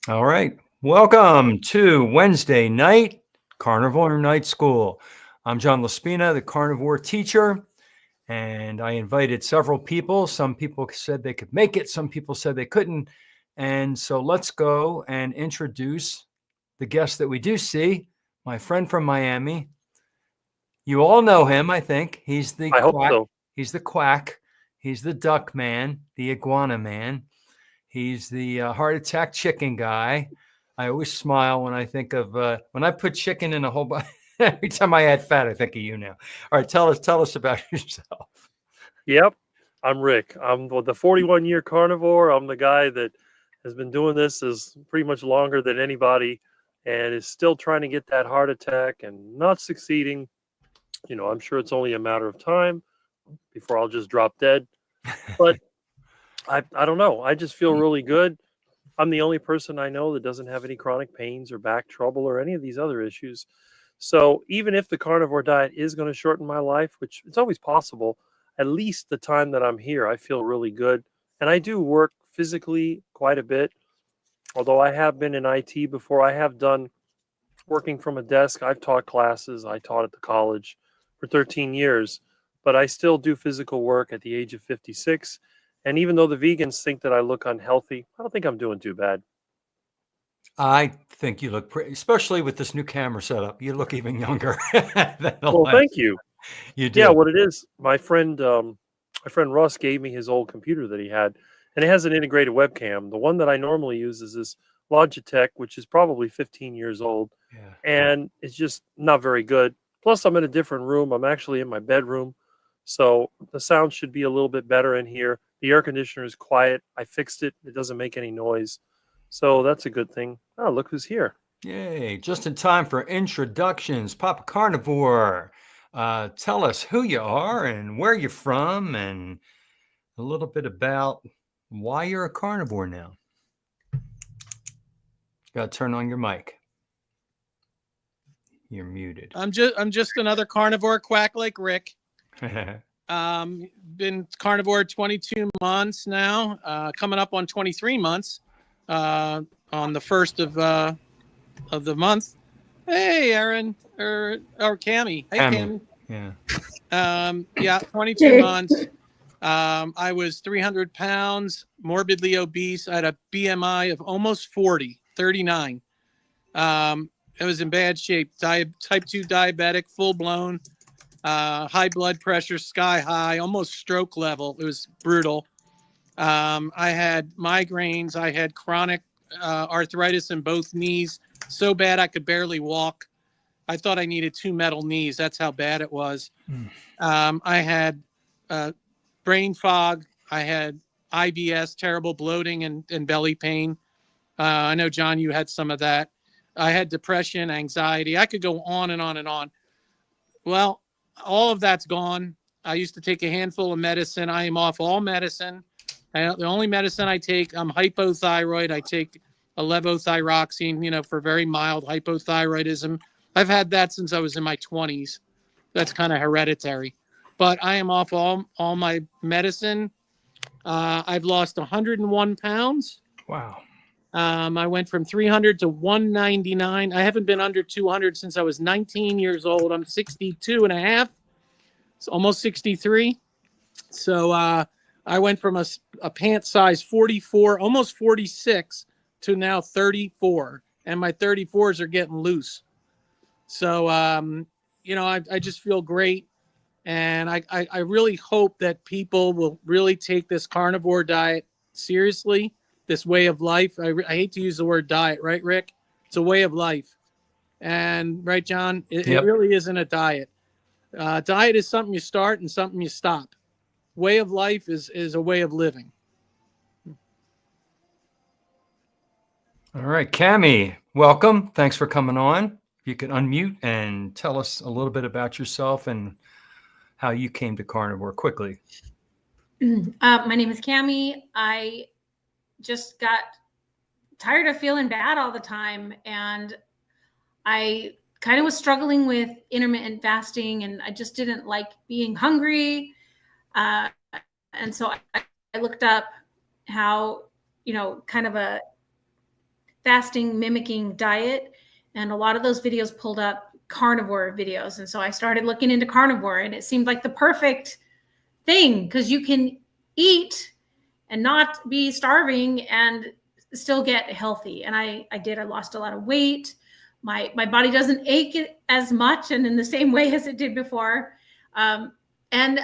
All right. Welcome to Wednesday night Carnivore Night School. I'm John Laspina, the Carnivore Teacher, and I invited several people. Some people said they could make it, some people said they couldn't. And so let's go and introduce the guest that we do see, my friend from Miami. You all know him, I think. He's the I hope quack. so. He's the quack. He's the duck man, the iguana man. He's the heart attack chicken guy. I always smile when I think of when I put chicken in a whole bunch. Every time I add fat, I think of you now. All right, tell us about yourself. Yep, I'm Rick. I'm the 41-year carnivore. I'm the guy that has been doing this is pretty much longer than anybody and is still trying to get that heart attack and not succeeding. I'm sure it's only a matter of time before I'll just drop dead. But I don't know. I just feel really good. I'm the only person I know that doesn't have any chronic pains or back trouble or any of these other issues. So even if the carnivore diet is going to shorten my life, which it's always possible, at least the time that I'm here, I feel really good. And I do work physically quite a bit. Although I have been in IT before, I have done working from a desk. I've taught classes. I taught at the college for 13 years, but I still do physical work at the age of 56. And even though the vegans think that I look unhealthy, I don't think I'm doing too bad. I think you look pretty, especially with this new camera setup. You look even younger than the Well, last. thank you. You Yeah, do. what it is, my friend Russ gave me his old computer that he had, and it has an integrated webcam. The one that I normally use is this Logitech, which is probably 15 years old, Yeah. and it's just not very good. Plus, I'm in a different room. I'm actually in my bedroom, so the sound should be a little bit better in here. The air conditioner is quiet. I fixed it. It doesn't make any noise, so that's a good thing. Oh, look who's here. Yay, just in time for introductions. Papa Carnivore, tell us who you are and where you're from and a little bit about why you're a carnivore now. Got to turn on your mic. You're muted. I'm just another carnivore quack like Rick. Been carnivore 22 months now, coming up on 23 months on the first of the month. Hey, Aaron or Cammy. Hey, Cammy. Cammy. Yeah. Yeah, 22 months. I was 300 pounds, morbidly obese. I had a BMI of almost 40, 39. I was in bad shape. Type 2 diabetic, full blown. High blood pressure, sky high, almost stroke level. It was brutal. I had migraines. I had chronic arthritis in both knees, so bad I could barely walk. I thought I needed 2 metal knees. That's how bad it was. I had brain fog. I had IBS, terrible bloating and belly pain. I know, John, you had some of that. I had depression, anxiety. I could go on and on and on. Well, all of that's gone. I used to take a handful of medicine. I am off all medicine. The only medicine I take, I'm hypothyroid. I take a levothyroxine, for very mild hypothyroidism. I've had that since I was in my 20s. That's kind of hereditary. But I am off all my medicine. I've lost 101 pounds. Wow. I went from 300 to 199. I haven't been under 200 since I was 19 years old. I'm 62 and a half. It's almost 63. So I went from a pant size 44, almost 46, to now 34. And my 34s are getting loose. So, I just feel great. And I really hope that people will really take this carnivore diet seriously, this way of life. I hate to use the word diet, right, Rick? It's a way of life. And right, John, it really isn't a diet. Diet is something you start and something you stop. Way of life is a way of living. All right, Cammy, welcome. Thanks for coming on. If you could unmute and tell us a little bit about yourself and how you came to carnivore quickly. My name is Cammy. I just got tired of feeling bad all the time, and I kind of was struggling with intermittent fasting, and I just didn't like being hungry. And so I looked up how, kind of a fasting mimicking diet. And a lot of those videos pulled up carnivore videos. And so I started looking into carnivore, and it seemed like the perfect thing because you can eat and not be starving and still get healthy. And I did. I lost a lot of weight. My body doesn't ache as much and in the same way as it did before. And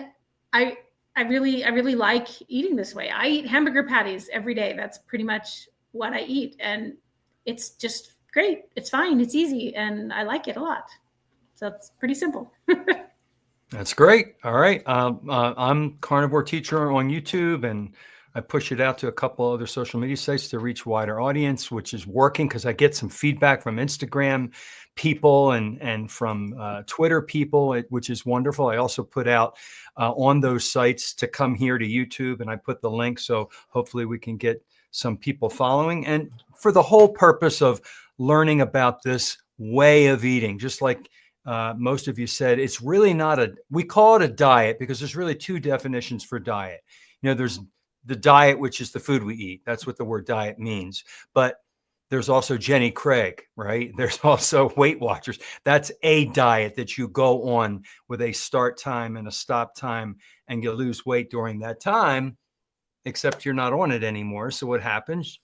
I really like eating this way. I eat hamburger patties every day. That's pretty much what I eat. And it's just great. It's fine. It's easy. And I like it a lot. So it's pretty simple. That's great. All right. I'm Carnivore Teacher on YouTube, and I push it out to a couple other social media sites to reach wider audience, which is working because I get some feedback from Instagram people and from Twitter people, which is wonderful. I also put out on those sites to come here to YouTube, and I put the link. So hopefully we can get some people following, and for the whole purpose of learning about this way of eating, just like most of you said, it's really not we call it a diet because there's really two definitions for diet. There's the diet, which is the food we eat. That's what the word diet means. But there's also Jenny Craig, right? There's also Weight Watchers. That's a diet that you go on with a start time and a stop time, and you lose weight during that time, except you're not on it anymore. So what happens?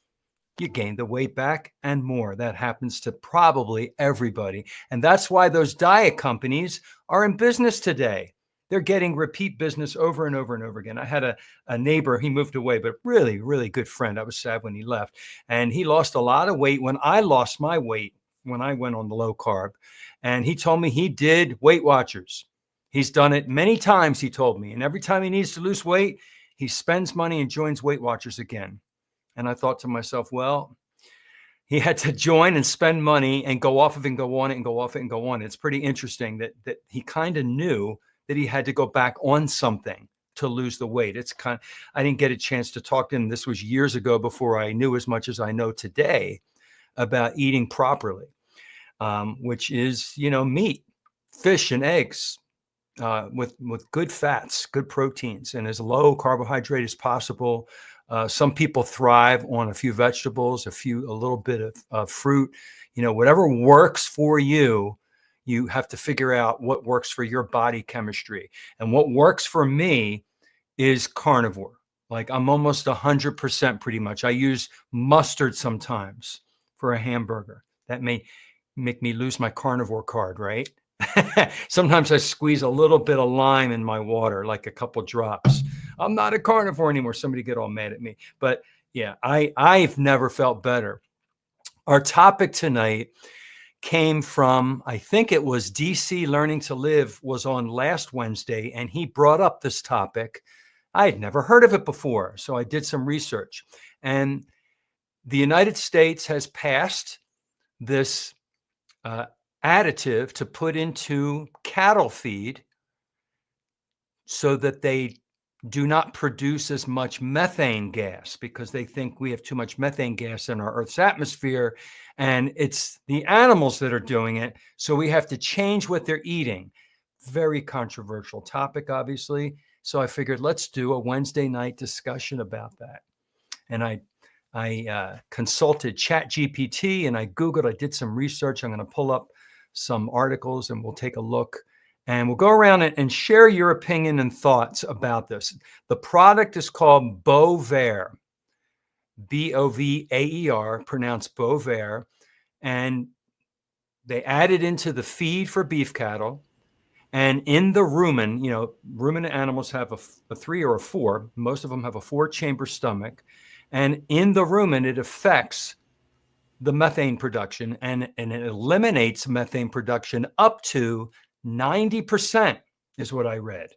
You gain the weight back and more. That happens to probably everybody. And that's why those diet companies are in business today. They're getting repeat business over and over and over again. I had a neighbor, he moved away, but really, really good friend. I was sad when he left. And he lost a lot of weight when I lost my weight, when I went on the low carb. And he told me he did Weight Watchers. He's done it many times, he told me. And every time he needs to lose weight, he spends money and joins Weight Watchers again. And I thought to myself, well, he had to join and spend money and go off of it and go on it and go off it and go on. It's pretty interesting that he kind of knew that he had to go back on something to lose the weight. I didn't get a chance to talk to him. This was years ago before I knew as much as I know today about eating properly, which is, meat, fish, and eggs with good fats, good proteins, and as low carbohydrate as possible. Some people thrive on a few vegetables, a little bit of fruit, whatever works for you. You have to figure out what works for your body chemistry. And what works for me is carnivore. Like I'm almost 100% pretty much. I use mustard sometimes for a hamburger. That may make me lose my carnivore card, right? Sometimes I squeeze a little bit of lime in my water, like a couple drops. I'm not a carnivore anymore. Somebody get all mad at me. But yeah, I've never felt better. Our topic tonight came from, I think it was DC Learning to Live was on last Wednesday, and he brought up this topic. I had never heard of it before, so I did some research. And the United States has passed this additive to put into cattle feed so that they do not produce as much methane gas, because they think we have too much methane gas in our Earth's atmosphere, and it's the animals that are doing it. So we have to change what they're eating. Very controversial topic, obviously. So I figured let's do a Wednesday night discussion about that. And I consulted ChatGPT and I Googled, I did some research. I'm going to pull up some articles and we'll take a look. And we'll go around and share your opinion and thoughts about this. The product is called Bovaer, Bovaer, pronounced Bovaer. And they add it into the feed for beef cattle. And in the rumen, ruminant animals have a 3 or a 4. Most of them have a 4-chamber stomach. And in the rumen, it affects the methane production and it eliminates methane production up to 90% is what I read.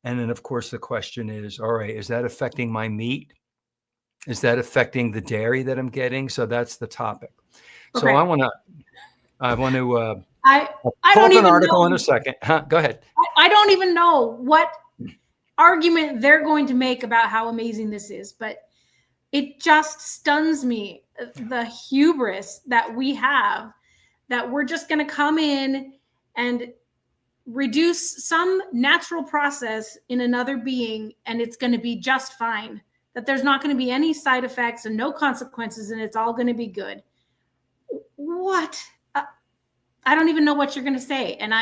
And then, of course, the question is, all right, is that affecting my meat? Is that affecting the dairy that I'm getting? So that's the topic. Okay. So I want to pull up an article in a second. Go ahead. I don't even know what argument they're going to make about how amazing this is, but it just stuns me, the hubris that we have, that we're just going to come in and reduce some natural process in another being and it's going to be just fine. that there's not going to be any side effects and no consequences, and it's all going to be good. What? I don't even know what you're going to say. And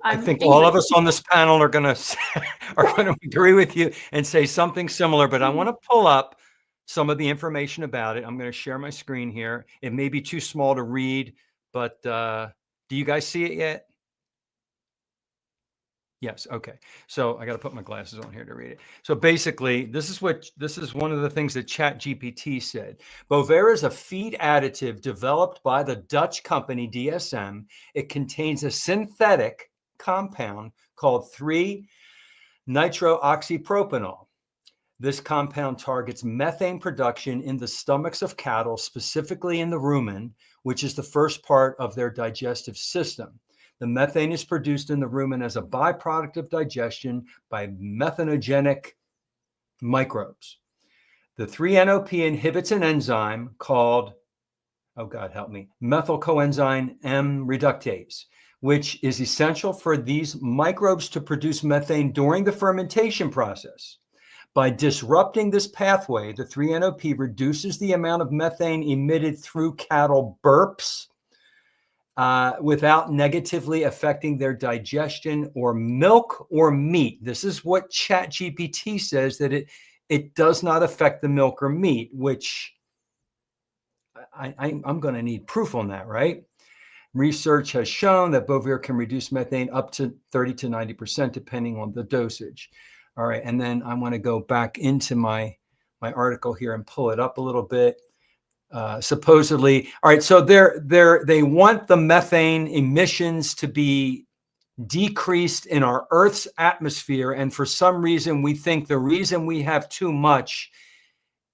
I think all of us on this panel are going to agree with you and say something similar, but I want to pull up some of the information about it. I'm going to share my screen here. It may be too small to read, but do you guys see it yet? Yes. Okay. So I got to put my glasses on here to read it. So basically, this is one of the things that ChatGPT said. Bovaer is a feed additive developed by the Dutch company DSM. It contains a synthetic compound called 3-nitrooxypropanol. This compound targets methane production in the stomachs of cattle, specifically in the rumen, which is the first part of their digestive system. The methane is produced in the rumen as a byproduct of digestion by methanogenic microbes. The 3-NOP inhibits an enzyme called, oh God help me, methyl coenzyme M reductase, which is essential for these microbes to produce methane during the fermentation process. By disrupting this pathway, the 3-NOP reduces the amount of methane emitted through cattle burps without negatively affecting their digestion or milk or meat. This is what ChatGPT says, that it does not affect the milk or meat, which I'm going to need proof on that, right? Research has shown that Bovaer can reduce methane up to 30 to 90%, depending on the dosage. All right, and then I want to go back into my article here and pull it up a little bit. Supposedly, all right, so they want the methane emissions to be decreased in our Earth's atmosphere, and for some reason we think the reason we have too much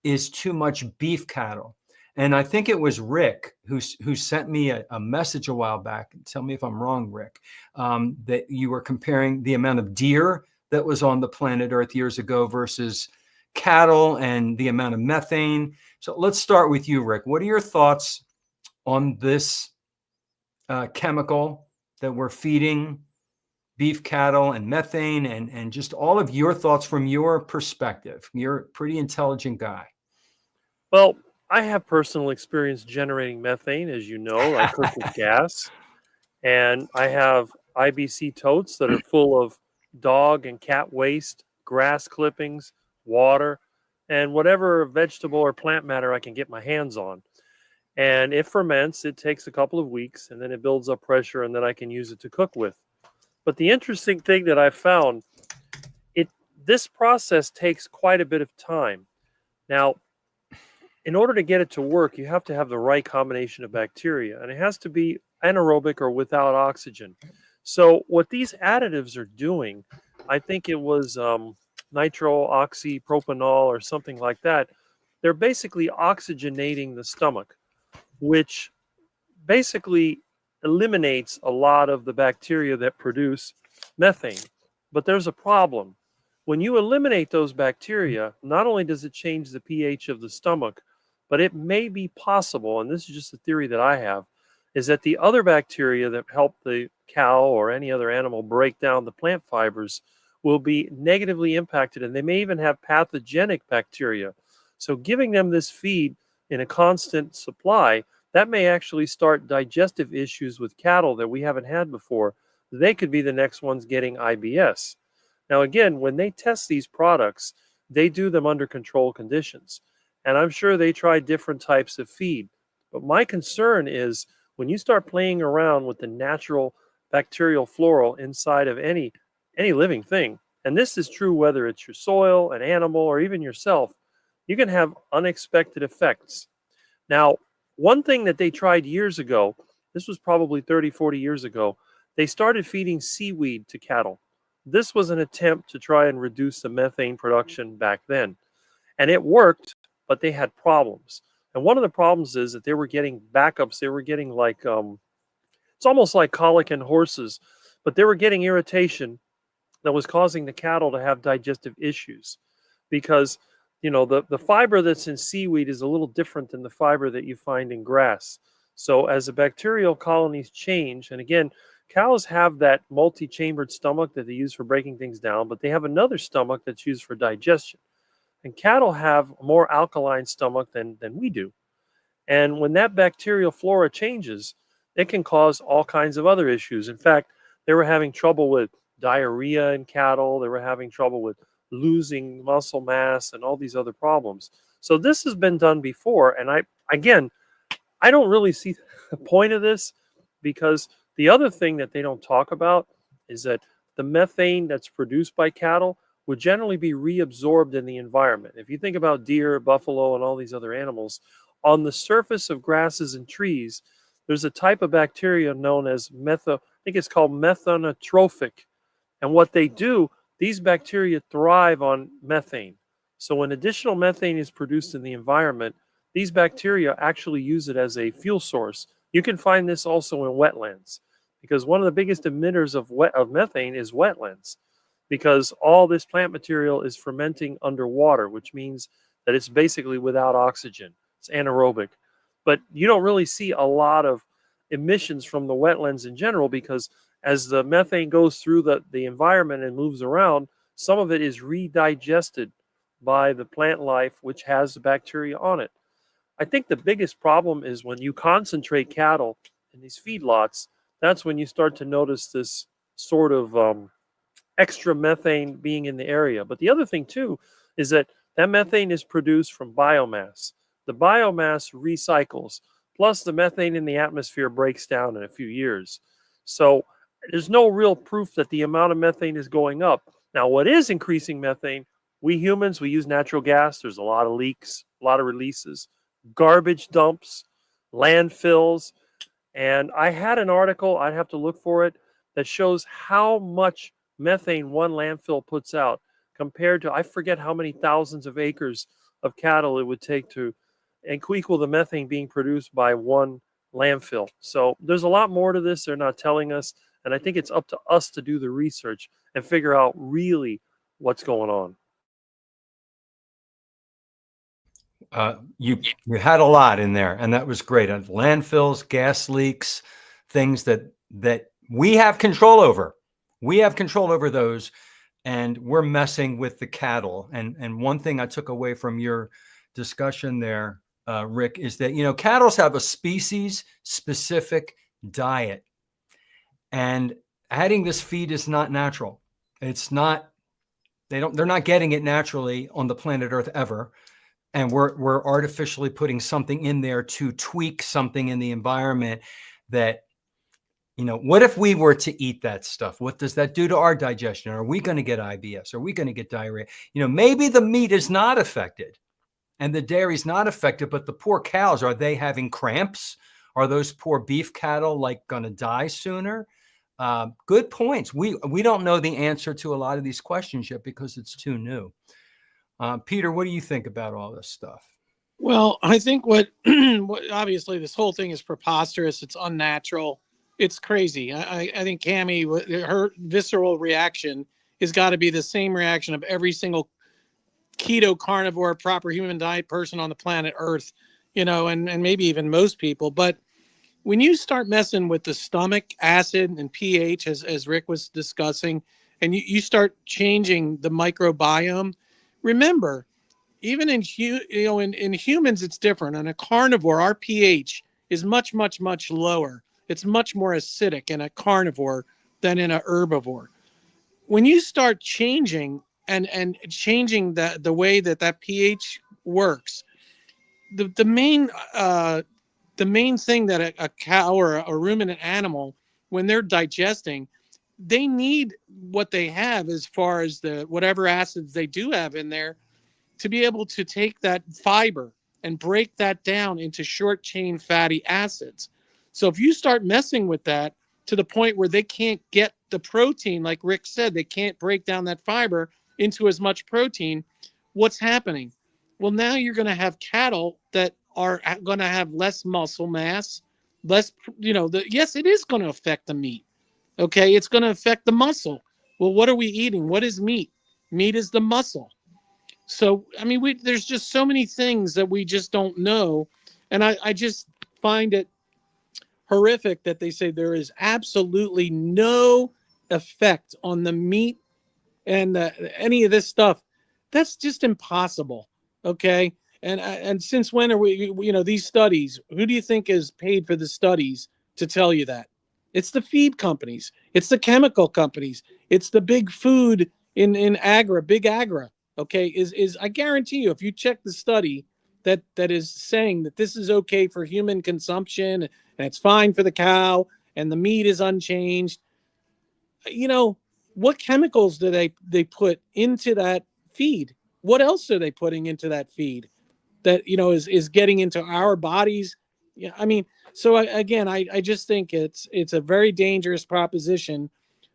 is too much beef cattle. And I think it was Rick who sent me a message a while back. Tell me if I'm wrong, Rick, that you were comparing the amount of deer that was on the planet Earth years ago versus cattle and the amount of methane. So let's start with you, Rick. What are your thoughts on this chemical that we're feeding beef cattle and methane, and just all of your thoughts from your perspective? You're a pretty intelligent guy. Well, I have personal experience generating methane, as you know. I cook with gas, and I have IBC totes that are full of dog and cat waste, grass clippings, water, and whatever vegetable or plant matter I can get my hands on. And it ferments. It takes a couple of weeks, and then it builds up pressure, and then I can use it to cook with. But the interesting thing that I found, this process takes quite a bit of time. Now, in order to get it to work, you have to have the right combination of bacteria, and it has to be anaerobic or without oxygen. So what these additives are doing, I think it was nitrooxypropanol or something like that. They're basically oxygenating the stomach, which basically eliminates a lot of the bacteria that produce methane. But there's a problem. When you eliminate those bacteria, not only does it change the pH of the stomach, but it may be possible, and this is just a theory that I have, is that the other bacteria that help the cow or any other animal break down the plant fibers will be negatively impacted, and they may even have pathogenic bacteria. So giving them this feed in a constant supply, that may actually start digestive issues with cattle that we haven't had before. They could be the next ones getting IBS. Now, again, when they test these products, they do them under controlled conditions. And I'm sure they try different types of feed. But my concern is when you start playing around with the natural bacterial flora inside of any living thing, and this is true whether it's your soil, an animal, or even yourself, you can have unexpected effects. Now, one thing that they tried years ago, this was probably 30, 40 years ago, they started feeding seaweed to cattle. This was an attempt to try and reduce the methane production back then. And it worked, but they had problems. And one of the problems is that they were getting backups. They were getting like, it's almost like colic in horses, but they were getting irritation that was causing the cattle to have digestive issues because, you know, the fiber that's in seaweed is a little different than the fiber that you find in grass. So as the bacterial colonies change, and again, cows have that multi-chambered stomach that they use for breaking things down, but they have another stomach that's used for digestion. and cattle have a more alkaline stomach than we do. And when that bacterial flora changes, it can cause all kinds of other issues. In fact, they were having trouble with diarrhea in cattle. They were having trouble with losing muscle mass and all these other problems. So this has been done before. And I don't really see the point of this, because the other thing that they don't talk about is that the methane that's produced by cattle would generally be reabsorbed in the environment. If you think about deer, buffalo, and all these other animals, on the surface of grasses and trees, there's a type of bacteria known as I think it's called methanotrophic. And what they do, these bacteria thrive on methane. So when additional methane is produced in the environment, these bacteria actually use it as a fuel source. You can find this also in wetlands, because one of the biggest emitters of methane is wetlands, because all this plant material is fermenting underwater, which means that it's basically without oxygen. It's anaerobic. But you don't really see a lot of emissions from the wetlands in general, because as the methane goes through the environment and moves around, some of it is redigested by the plant life, which has the bacteria on it. I think the biggest problem is when you concentrate cattle in these feedlots, that's when you start to notice this sort of extra methane being in the area. But the other thing too is that methane is produced from biomass. The biomass recycles, plus the methane in the atmosphere breaks down in a few years. So there's no real proof that the amount of methane is going up. Now, what is increasing methane? We humans, we use natural gas. There's a lot of leaks, a lot of releases, garbage dumps, landfills. And I had an article, I'd have to look for it, that shows how much methane one landfill puts out compared to, I forget how many thousands of acres of cattle it would take to equal the methane being produced by one landfill. So there's a lot more to this they're not telling us. And I think it's up to us to do the research and figure out really what's going on. You had a lot in there, and that was great. Landfills, gas leaks, things that we have control over. We have control over those, and we're messing with the cattle. And one thing I took away from your discussion there, Rick, is that cattle have a species-specific diet, and adding this feed is not natural. It's not. They're not getting it naturally on the planet Earth ever. And we're artificially putting something in there to tweak something in the environment that, what if we were to eat that stuff? What does that do to our digestion? Are we going to get IBS? Are we going to get diarrhea? Maybe the meat is not affected and the dairy's not affected, but the poor cows, are they having cramps? Are those poor beef cattle going to die sooner? Good points. We don't know the answer to a lot of these questions yet because it's too new. Peter, what do you think about all this stuff? Well, I think what obviously this whole thing is preposterous. It's unnatural. It's crazy. I think Cammie, her visceral reaction has got to be the same reaction of every single keto, carnivore, proper human diet person on the planet Earth, and maybe even most people. But when you start messing with the stomach acid and pH, as Rick was discussing, and you start changing the microbiome, remember, even in humans, it's different. On a carnivore, our pH is much, much, much lower. It's much more acidic in a carnivore than in a herbivore. When you start changing and changing the way that pH works, the main thing that a cow or a ruminant animal, when they're digesting, they need what they have as far as whatever acids they do have in there to be able to take that fiber and break that down into short chain fatty acids. So if you start messing with that to the point where they can't get the protein, like Rick said, they can't break down that fiber into as much protein, what's happening? Well, now you're going to have cattle that are going to have less muscle mass, less, yes, it is going to affect the meat. Okay, it's going to affect the muscle. Well, what are we eating? What is meat? Meat is the muscle. So, there's just so many things that we just don't know. And I just find it horrific that they say there is absolutely no effect on the meat and any of this stuff. That's just impossible. Okay. And since when are we, these studies, who do you think is paid for the studies to tell you that? It's the feed companies. It's the chemical companies. It's the big food in big agra. Okay. I guarantee you, if you check the study that is saying that this is okay for human consumption and it's fine for the cow and the meat is unchanged, what chemicals do they put into that feed? What else are they putting into that feed that is getting into our bodies? Yeah, I mean, so I just think it's a very dangerous proposition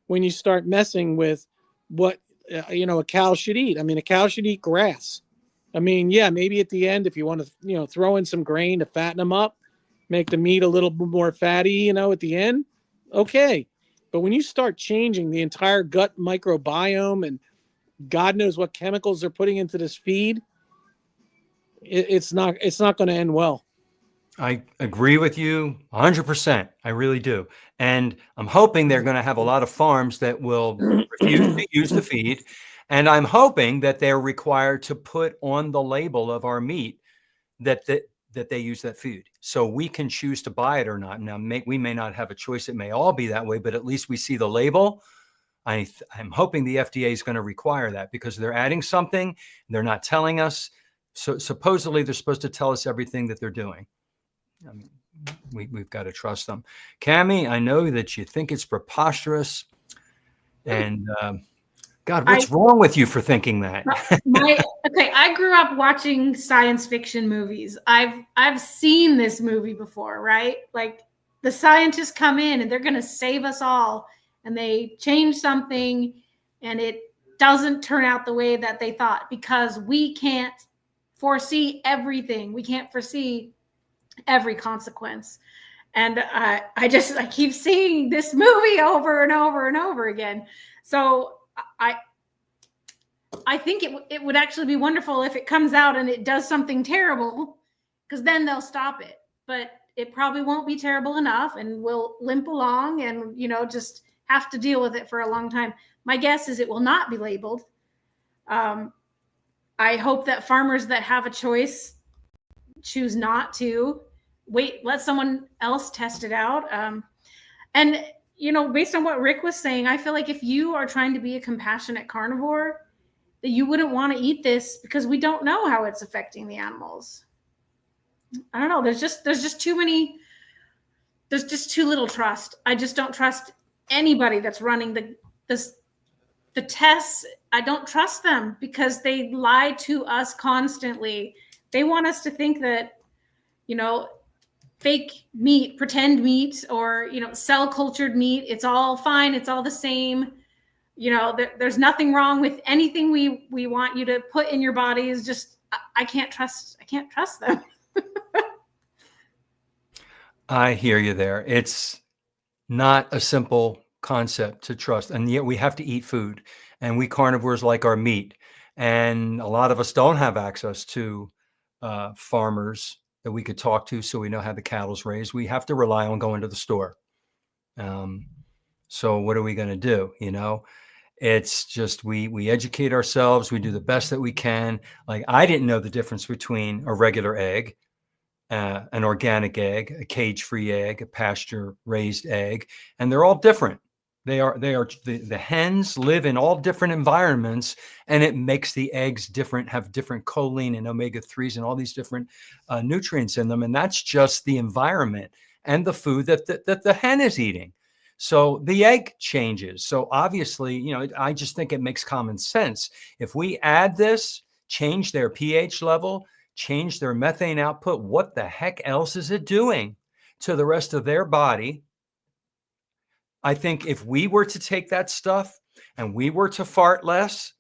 when you start messing with what a cow should eat. I mean, a cow should eat grass. I mean, yeah, maybe at the end, if you want to throw in some grain to fatten them up, make the meat a little more fatty, at the end, okay. But when you start changing the entire gut microbiome and God knows what chemicals they're putting into this feed, it's not going to end well. I agree with you 100%. I really do. And I'm hoping they're going to have a lot of farms that will refuse to use the feed. And I'm hoping that they're required to put on the label of our meat that they use that food. So we can choose to buy it or not. Now, we may not have a choice. It may all be that way, but at least we see the label. I'm hoping the FDA is going to require that because they're adding something. They're not telling us. So supposedly they're supposed to tell us everything that they're doing. I mean, we've got to trust them. Cammie, I know that you think it's preposterous, and God, what's wrong with you for thinking that? Okay, I grew up watching science fiction movies. I've seen this movie before, right? Like the scientists come in and they're going to save us all, and they change something, and it doesn't turn out the way that they thought because we can't foresee everything. We can't foresee every consequence. And I keep seeing this movie over and over and over again. So I think it would actually be wonderful if it comes out and it does something terrible, because then they'll stop it. But it probably won't be terrible enough, and we'll limp along and just have to deal with it for a long time. My guess is it will not be labeled. I hope that farmers that have a choice choose not to let someone else test it out. And based on what Rick was saying, I feel like if you are trying to be a compassionate carnivore, that you wouldn't want to eat this because we don't know how it's affecting the animals. I don't know. There's just too many. There's just too little trust. I just don't trust anybody that's running the tests. I don't trust them because they lie to us constantly. They want us to think that, fake meat, pretend meat, or, cell cultured meat, it's all fine. It's all the same. There's nothing wrong with anything we want you to put in your body. Is just, I can't trust them. I hear you there. It's not a simple concept to trust. And yet we have to eat food, and we carnivores like our meat. And a lot of us don't have access to farmers that we could talk to so we know how the cattle's raised. We have to rely on going to the store. So what are we going to do? It's just we educate ourselves. We do the best that we can. Like, I didn't know the difference between a regular egg, an organic egg, a cage-free egg, a pasture-raised egg, and they're all different. The hens live in all different environments, and it makes the eggs different, have different choline and omega-3s and all these different nutrients in them. And that's just the environment and the food that the hen is eating. So the egg changes. So obviously, I just think it makes common sense. If we add this, change their pH level, change their methane output, what the heck else is it doing to the rest of their body? I think if we were to take that stuff and we were to fart less,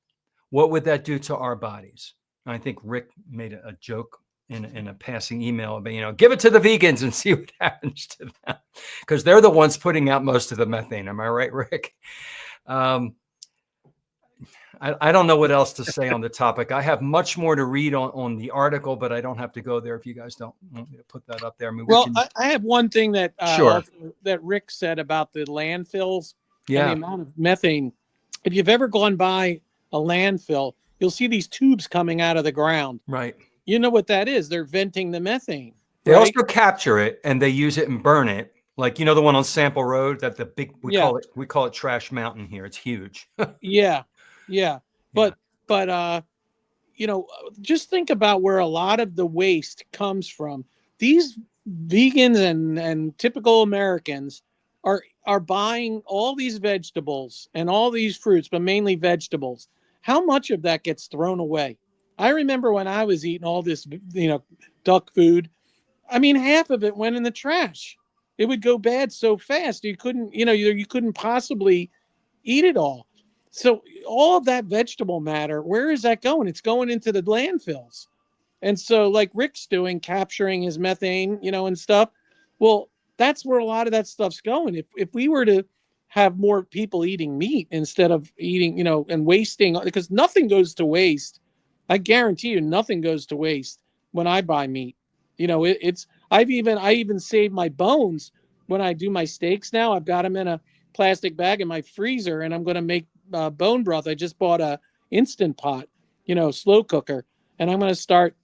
what would that do to our bodies? And I think Rick made a joke in a passing email about, give it to the vegans and see what happens to them, because they're the ones putting out most of the methane. Am I right, Rick? I don't know what else to say on the topic. I have much more to read on the article, but I don't have to go there if you guys don't want me to put that up there. I mean, I have one thing that sure. that Rick said about the landfills and the amount of methane. If you've ever gone by a landfill, you'll see these tubes coming out of the ground. Right. You know what that is? They're venting the methane. They right? also capture it and they use it and burn it. Like, the one on Sample Road, that the big, we Yeah. call it Trash Mountain here. It's huge. Yeah. But just think about where a lot of the waste comes from. These vegans and typical Americans are buying all these vegetables and all these fruits, but mainly vegetables. How much of that gets thrown away? I remember when I was eating all this, duck food. I mean, half of it went in the trash. It would go bad so fast you couldn't, you couldn't possibly eat it all. So all of that vegetable matter, where is that going? It's going into the landfills. And so, like Rick's doing, capturing his methane, and stuff. Well, that's where a lot of that stuff's going. If we were to have more people eating meat instead of eating, and wasting, because nothing goes to waste. I guarantee you, nothing goes to waste when I buy meat. I even save my bones when I do my steaks. Now I've got them in a plastic bag in my freezer, and I'm going to make bone broth. I just bought a Instant Pot, slow cooker, and I'm going to start,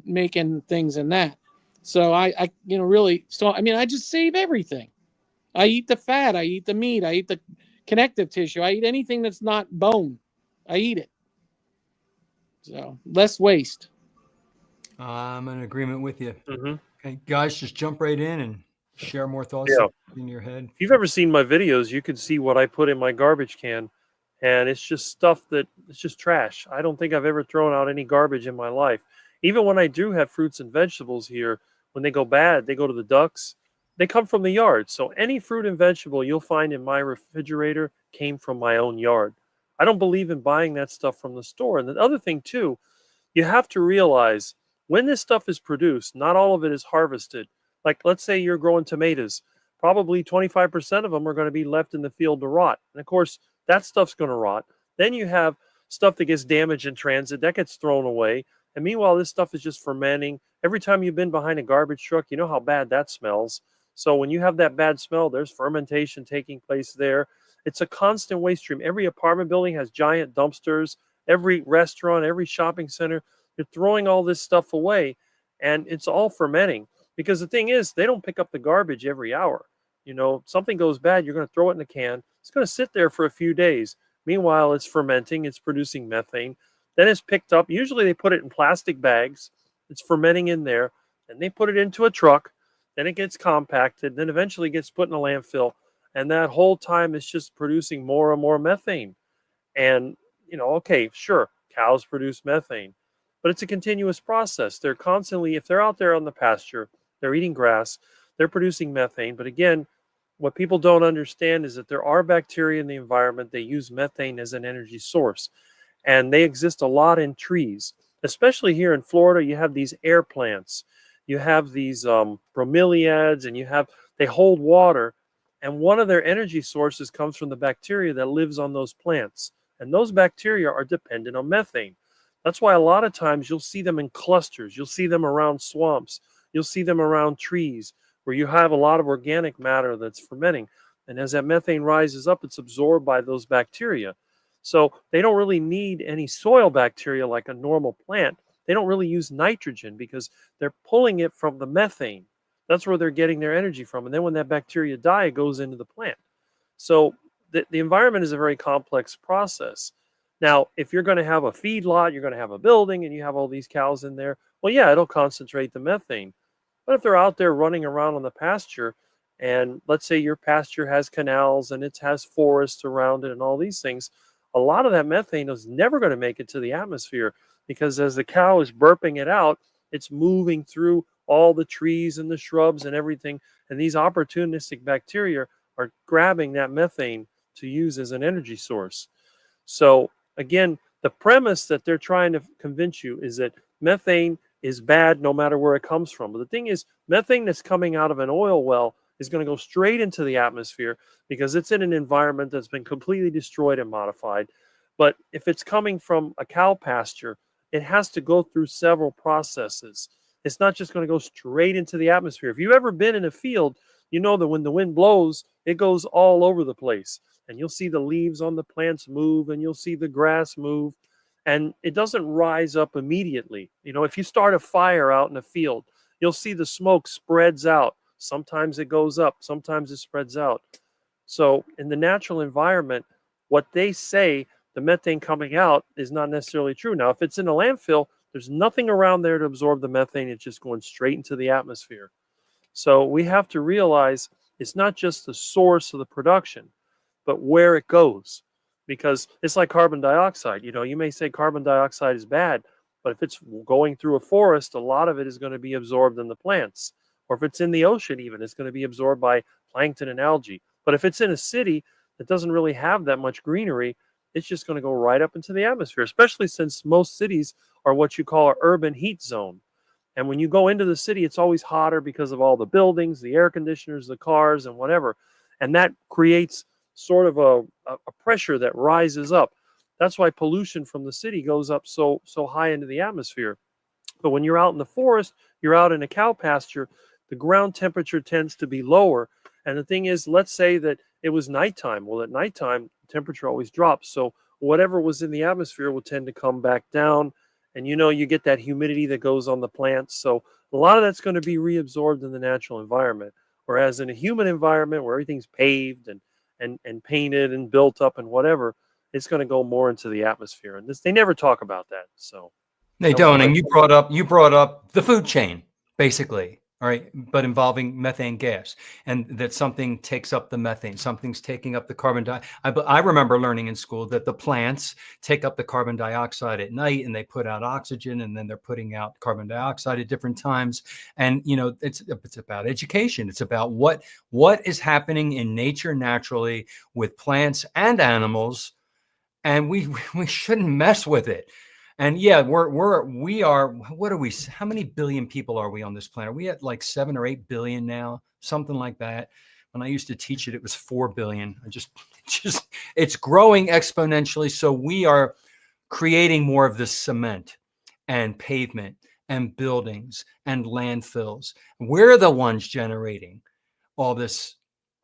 making things in that. So I just save everything. I eat the fat, I eat the meat, I eat the connective tissue, I eat anything that's not bone. I eat it. So less waste. I'm in agreement with you. Mm-hmm. Okay, guys, just jump right in and share more thoughts in your head. If you've ever seen my videos, you can see what I put in my garbage can, and it's just stuff it's just trash. I don't think I've ever thrown out any garbage in my life. Even when I do have fruits and vegetables here, when they go bad, they go to the ducks. They come from the yard. So any fruit and vegetable you'll find in my refrigerator came from my own yard. I don't believe in buying that stuff from the store. And the other thing too, you have to realize when this stuff is produced, not all of it is harvested. Like, let's say you're growing tomatoes, probably 25% of them are going to be left in the field to rot. And of course, that stuff's going to rot. Then you have stuff that gets damaged in transit, that gets thrown away. And meanwhile, this stuff is just fermenting. Every time you've been behind a garbage truck, you know how bad that smells. So when you have that bad smell, there's fermentation taking place there. It's a constant waste stream. Every apartment building has giant dumpsters. Every restaurant, every shopping center, they're throwing all this stuff away, and it's all fermenting. Because the thing is, they don't pick up the garbage every hour. Something goes bad, you're going to throw it in a can. It's going to sit there for a few days. Meanwhile, it's fermenting, it's producing methane. Then it's picked up. Usually they put it in plastic bags. It's fermenting in there. Then they put it into a truck. Then it gets compacted. Then eventually gets put in a landfill. And that whole time it's just producing more and more methane. And, okay, sure, cows produce methane. But it's a continuous process. They're constantly, if they're out there on the pasture, they're eating grass, they're producing methane. But again, what people don't understand is that there are bacteria in the environment. They use methane as an energy source. And they exist a lot in trees. Especially here in Florida, you have these air plants. You have these bromeliads, and they hold water. And one of their energy sources comes from the bacteria that lives on those plants. And those bacteria are dependent on methane. That's why a lot of times you'll see them in clusters. You'll see them around swamps. You'll see them around trees where you have a lot of organic matter that's fermenting. And as that methane rises up, it's absorbed by those bacteria. So they don't really need any soil bacteria like a normal plant. They don't really use nitrogen because they're pulling it from the methane. That's where they're getting their energy from. And then when that bacteria die, it goes into the plant. So the environment is a very complex process. Now, if you're going to have a feedlot, you're going to have a building, and you have all these cows in there, well, yeah, it'll concentrate the methane. But if they're out there running around on the pasture, and let's say your pasture has canals and it has forests around it and all these things, a lot of that methane is never going to make it to the atmosphere because as the cow is burping it out, it's moving through all the trees and the shrubs and everything. And these opportunistic bacteria are grabbing that methane to use as an energy source. So again, the premise that they're trying to convince you is that methane is bad no matter where it comes from. But the thing is, methane that's coming out of an oil well is going to go straight into the atmosphere because it's in an environment that's been completely destroyed and modified. But if it's coming from a cow pasture, it has to go through several processes. It's not just going to go straight into the atmosphere. If you've ever been in a field, you know that when the wind blows, it goes all over the place. And you'll see the leaves on the plants move, and you'll see the grass move. and it doesn't rise up immediately. If you start a fire out in a field, you'll see the smoke spreads out. Sometimes it goes up, sometimes it spreads out. So in the natural environment, what they say, the methane coming out, is not necessarily true. Now, if it's in a landfill, there's nothing around there to absorb the methane. It's just going straight into the atmosphere. So we have to realize it's not just the source of the production, but where it goes. Because it's like carbon dioxide. You may say carbon dioxide is bad, but if it's going through a forest, a lot of it is going to be absorbed in the plants. Or if it's in the ocean even, it's going to be absorbed by plankton and algae. But if it's in a city that doesn't really have that much greenery, it's just going to go right up into the atmosphere, especially since most cities are what you call an urban heat zone. And when you go into the city, it's always hotter because of all the buildings, the air conditioners, the cars, and whatever. And that creates sort of a pressure that rises up. That's why pollution from the city goes up so high into the atmosphere. But when you're out in the forest, you're out in a cow pasture, the ground temperature tends to be lower. And the thing is, let's say that it was nighttime. Well, at nighttime, the temperature always drops. So whatever was in the atmosphere will tend to come back down. And you get that humidity that goes on the plants. So a lot of that's going to be reabsorbed in the natural environment. Whereas in a human environment where everything's paved and painted and built up and whatever, it's going to go more into the atmosphere. And they never talk about that. So they don't. And you brought up the food chain, basically. All right, but involving methane gas, and that something takes up the methane, something's taking up the carbon dioxide. I remember learning in school that the plants take up the carbon dioxide at night and they put out oxygen, and then they're putting out carbon dioxide at different times. And it's about education. It's about what is happening in nature naturally with plants and animals, and we shouldn't mess with it. And yeah, we are, what are we, how many billion people are we on this planet? Are we at like 7 or 8 billion now, something like that? When I used to teach it was 4 billion. It's growing exponentially. So we are creating more of this cement and pavement and buildings and landfills. We're the ones generating all this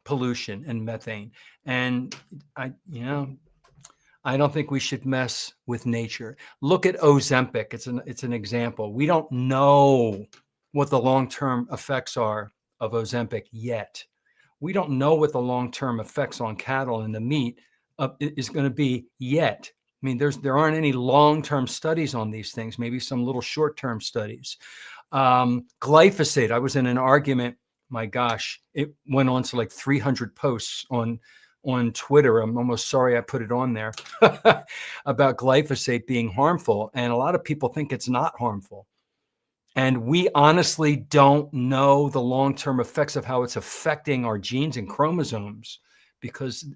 pollution and methane. And I don't think we should mess with nature. Look at Ozempic. It's an example. We don't know what the long-term effects are of Ozempic yet. We don't know what the long-term effects on cattle and the meat is going to be yet. I mean, there aren't any long-term studies on these things, maybe some little short-term studies. Glyphosate, I was in an argument, my gosh, it went on to like 300 posts on Twitter. I'm almost sorry I put it on there about glyphosate being harmful. And a lot of people think it's not harmful. And we honestly don't know the long-term effects of how it's affecting our genes and chromosomes because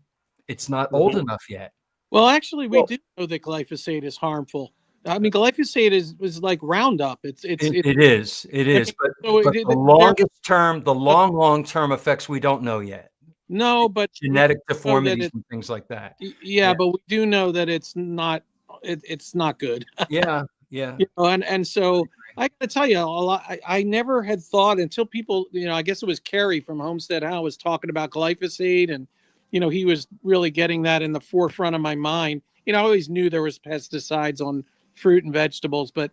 it's not old enough yet. Well, actually, we do know that glyphosate is harmful. I mean, glyphosate is like Roundup. It is. But the long-term effects we don't know yet. No, but genetic deformities and things like that. Yeah, but we do know that it's not good. Yeah. And so I got to tell you, a lot. I never had thought until people, I guess it was Kerry from Homestead How was talking about glyphosate, and he was really getting that in the forefront of my mind. I always knew there was pesticides on fruit and vegetables, but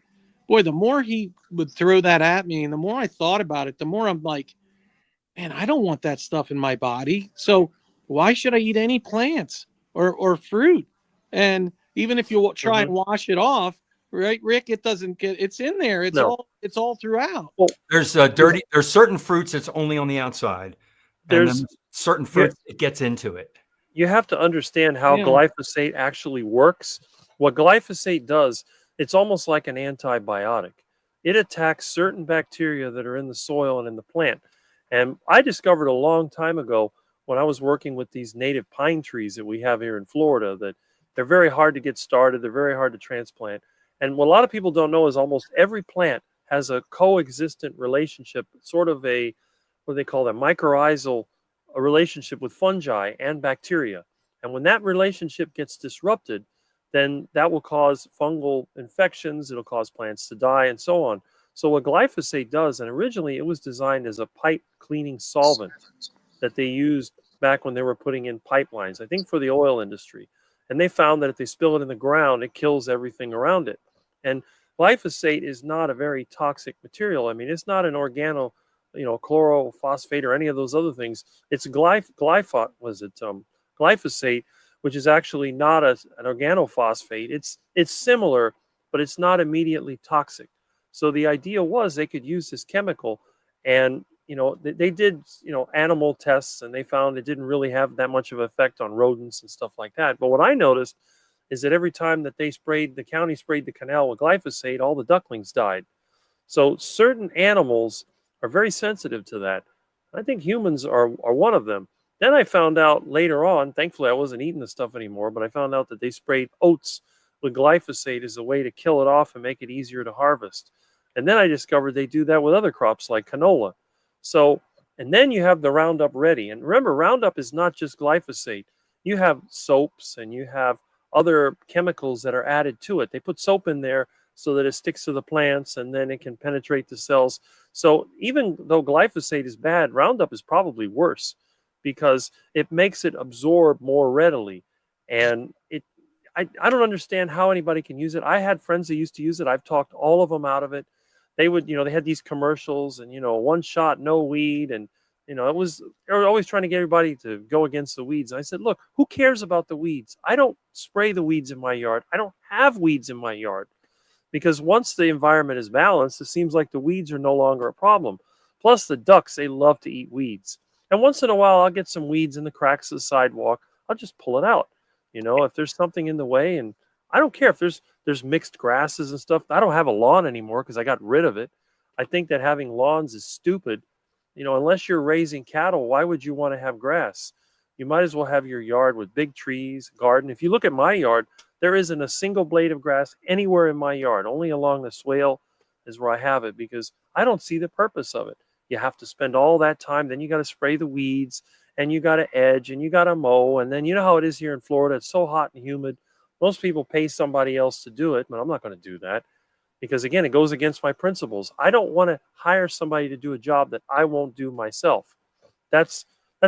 boy, the more he would throw that at me, and the more I thought about it, the more I'm like, man, I don't want that stuff in my body. So why should I eat any plants or fruit? And even if you try and wash it off, right, Rick, it's in there. It's all throughout. Well, there's certain fruits that's only on the outside. There's certain fruits it gets into it. You have to understand how glyphosate actually works. What glyphosate does, it's almost like an antibiotic. It attacks certain bacteria that are in the soil and in the plant. And I discovered a long time ago when I was working with these native pine trees that we have here in Florida that they're very hard to get started. They're very hard to transplant. And what a lot of people don't know is almost every plant has a coexistent relationship, sort of what they call a mycorrhizal relationship with fungi and bacteria. And when that relationship gets disrupted, then that will cause fungal infections. It'll cause plants to die and so on. So what glyphosate does, and originally it was designed as a pipe cleaning solvent that they used back when they were putting in pipelines, I think for the oil industry. And they found that if they spill it in the ground, it kills everything around it. And glyphosate is not a very toxic material. I mean, it's not an chlorophosphate or any of those other things. It's glyphosate, which is actually not an organophosphate. It's similar, but it's not immediately toxic. So the idea was they could use this chemical, and they did animal tests, and they found it didn't really have that much of an effect on rodents and stuff like that. But what I noticed is that every time that the county sprayed the canal with glyphosate, all the ducklings died. So certain animals are very sensitive to that. I think humans are one of them. Then I found out later on, thankfully I wasn't eating the stuff anymore, but I found out that they sprayed oats with glyphosate as a way to kill it off and make it easier to harvest. And then I discovered they do that with other crops like canola. So, and then you have the Roundup Ready. And remember, Roundup is not just glyphosate. You have soaps and you have other chemicals that are added to it. They put soap in there so that it sticks to the plants and then it can penetrate the cells. So even though glyphosate is bad, Roundup is probably worse because it makes it absorb more readily. And I don't understand how anybody can use it. I had friends that used to use it. I've talked all of them out of it. They would, they had these commercials and, one shot, no weed. And, they were always trying to get everybody to go against the weeds. And I said, look, who cares about the weeds? I don't spray the weeds in my yard. I don't have weeds in my yard because once the environment is balanced, it seems like the weeds are no longer a problem. Plus the ducks, they love to eat weeds. And once in a while, I'll get some weeds in the cracks of the sidewalk. I'll just pull it out. If there's something in the way, and I don't care if there's mixed grasses and stuff. I don't have a lawn anymore because I got rid of it. I think that having lawns is stupid. Unless you're raising cattle, why would you want to have grass? You might as well have your yard with big trees, garden. If you look at my yard, there isn't a single blade of grass anywhere in my yard. Only along the swale is where I have it because I don't see the purpose of it. You have to spend all that time. Then you got to spray the weeds and you got to edge and you got to mow. And then you know how it is here in Florida. It's so hot and humid. Most people pay somebody else to do it, but I'm not going to do that because, again, it goes against my principles. I don't want to hire somebody to do a job that I won't do myself. That's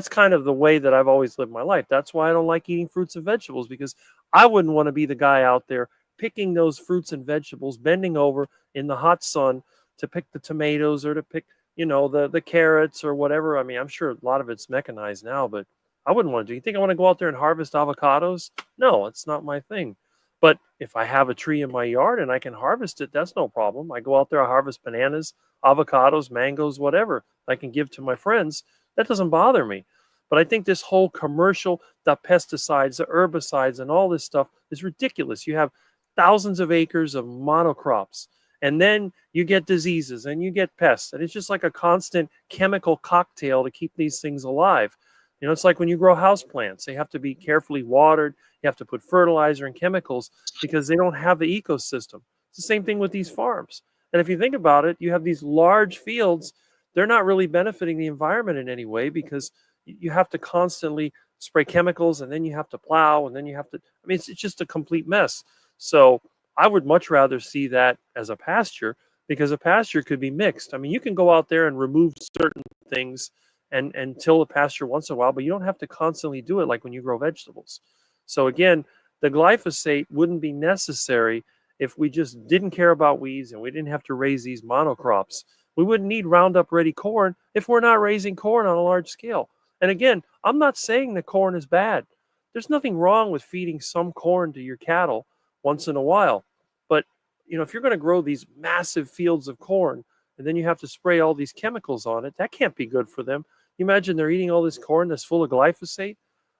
kind of the way that I've always lived my life. That's why I don't like eating fruits and vegetables because I wouldn't want to be the guy out there picking those fruits and vegetables, bending over in the hot sun to pick the tomatoes or to pick, the carrots or whatever. I mean, I'm sure a lot of it's mechanized now, but I wouldn't want to do. You think I want to go out there and harvest avocados? No, it's not my thing. But if I have a tree in my yard and I can harvest it, that's no problem. I go out there, I harvest bananas, avocados, mangoes, whatever I can give to my friends. That doesn't bother me. But I think this whole commercial, the pesticides, the herbicides, and all this stuff is ridiculous. You have thousands of acres of monocrops, and then you get diseases and you get pests. And it's just like a constant chemical cocktail to keep these things alive. It's like when you grow houseplants, they have to be carefully watered. You have to put fertilizer and chemicals because they don't have the ecosystem. It's the same thing with these farms. And if you think about it, you have these large fields. They're not really benefiting the environment in any way because you have to constantly spray chemicals and then you have to plow and then you have to, it's just a complete mess. So I would much rather see that as a pasture because a pasture could be mixed. You can go out there and remove certain things and till the pasture once in a while, but you don't have to constantly do it like when you grow vegetables. So again, the glyphosate wouldn't be necessary if we just didn't care about weeds and we didn't have to raise these monocrops. We wouldn't need Roundup Ready corn if we're not raising corn on a large scale. And again, I'm not saying that corn is bad. There's nothing wrong with feeding some corn to your cattle once in a while. But, if you're going to grow these massive fields of corn and then you have to spray all these chemicals on it, that can't be good for them. You imagine they're eating all this corn that's full of glyphosate?